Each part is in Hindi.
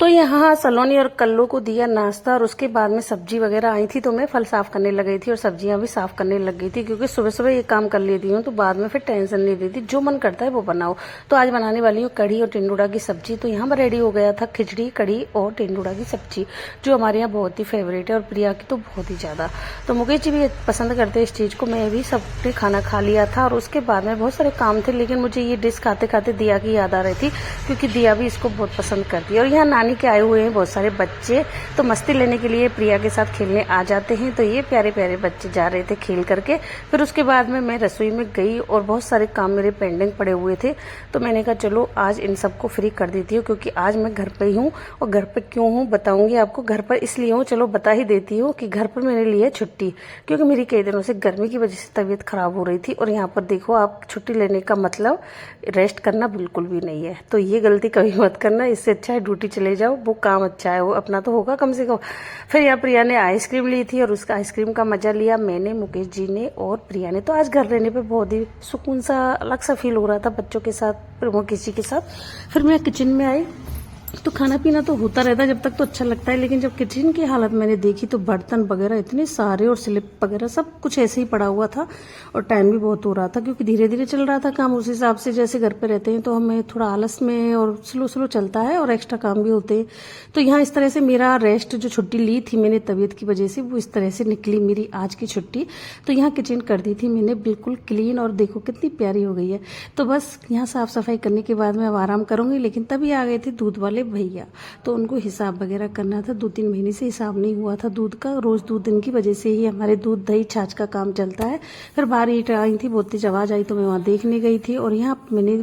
तो यहाँ सलोनी और कल्लू को दिया नाश्ता और उसके बाद में सब्जी वगैरह आई थी तो मैं फल साफ करने लग गई थी और सब्जियां भी साफ करने लग गई थी क्योंकि सुबह सुबह ये काम कर लेती हूँ तो बाद में फिर टेंशन नहीं देती, जो मन करता है वो बनाओ। तो आज बनाने वाली हूँ कढ़ी और टिंडोड़ा की सब्जी। तो यहाँ पर रेडी हो गया था खिचड़ी, कढ़ी और टिंडोड़ा की सब्जी, जो हमारे यहाँ बहुत ही फेवरेट है और प्रिया की तो बहुत ही ज्यादा। तो मुकेश जी भी पसंद करते हैं इस चीज को। मैं भी सबने खाना खा लिया था और उसके बाद में बहुत सारे काम थे, लेकिन मुझे ये डिश खाते खाते दिया की याद आ रही थी क्योंकि दिया भी इसको बहुत पसंद करती है। और यहाँ नानी के आए हुए हैं बहुत सारे बच्चे, तो मस्ती लेने के लिए प्रिया के साथ खेलने आ जाते हैं। तो ये प्यारे प्यारे बच्चे जा रहे थे खेल करके। फिर उसके बाद में मैं रसोई में गई और बहुत सारे काम मेरे पेंडिंग पड़े हुए थे, तो मैंने कहा चलो आज इन सबको फ्री कर देती हूँ क्योंकि आज मैं घर पे ही हूँ। और घर पे क्यों हूँ बताऊंगी आपको, घर पर इसलिए हूँ, चलो बता ही देती हूँ कि घर पर मैंने ली है छुट्टी क्योंकि मेरी कई दिनों से गर्मी की वजह से तबीयत खराब हो रही थी। और यहाँ पर देखो आप, छुट्टी लेने का मतलब रेस्ट करना बिल्कुल भी नहीं है, तो ये गलती कभी मत करना। इससे अच्छा है ड्यूटी चले जाओ, वो काम अच्छा है, वो अपना तो होगा कम से कम। फिर यहाँ प्रिया ने आइसक्रीम ली थी और उसका आइसक्रीम का मजा लिया मैंने, मुकेश जी ने और प्रिया ने। तो आज घर रहने पे बहुत ही सुकून सा, अलग सा फील हो रहा था बच्चों के साथ, मुकेश जी के साथ। फिर मैं किचन में आई तो खाना पीना तो होता रहता है जब तक तो अच्छा लगता है, लेकिन जब किचन की हालत मैंने देखी तो बर्तन वगैरह इतने सारे और स्लिप वगैरह सब कुछ ऐसे ही पड़ा हुआ था और टाइम भी बहुत हो रहा था क्योंकि धीरे धीरे चल रहा था काम। उस हिसाब से जैसे घर पे रहते हैं तो हमें थोड़ा आलस में और स्लो स्लो चलता है और एक्स्ट्रा काम भी होते हैं। तो यहाँ इस तरह से मेरा रेस्ट, जो छुट्टी ली थी मैंने तबीयत की वजह से, वो इस तरह से निकली मेरी आज की छुट्टी। तो यहाँ किचन कर दी थी मैंने बिल्कुल क्लीन और देखो कितनी प्यारी हो गई है। तो बस यहाँ साफ सफाई करने के बाद मैं अब आराम करूंगी, लेकिन तभी आ गए थे दूध वाले भैया, तो उनको हिसाब वगैरह करना था। 2-3 महीने से हिसाब नहीं हुआ था दूध का, रोज दूध दिन की वजह से ही हमारे दूध दही छाछ का काम चलता है। फिर बाहर ईट आई थी, बहुत तेज आवाज आई तो मैं वहां देखने गई थी और यहाँ मैंने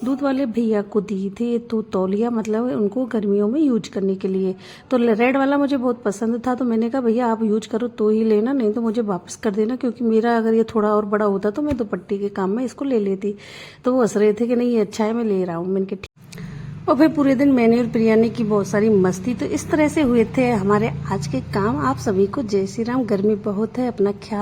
दूध वाले भैया को दी थी तो तौलिया, मतलब उनको गर्मियों में यूज करने के लिए। तो रेड वाला मुझे बहुत पसंद था तो मैंने कहा भैया आप यूज करो तो ही लेना, नहीं तो मुझे वापस कर देना, क्योंकि मेरा अगर ये थोड़ा और बड़ा होता तो मैं दुपट्टे के काम में इसको ले लेती। तो वो हंस रहे थे कि नहीं ये अच्छा है मैं ले रहा हूँ। मैंने कहा और फिर पूरे दिन मैंने और प्रिया ने की बहुत सारी मस्ती। तो इस तरह से हुए थे हमारे आज के काम। आप सभी को जय श्री राम। गर्मी बहुत है, अपना ख्याल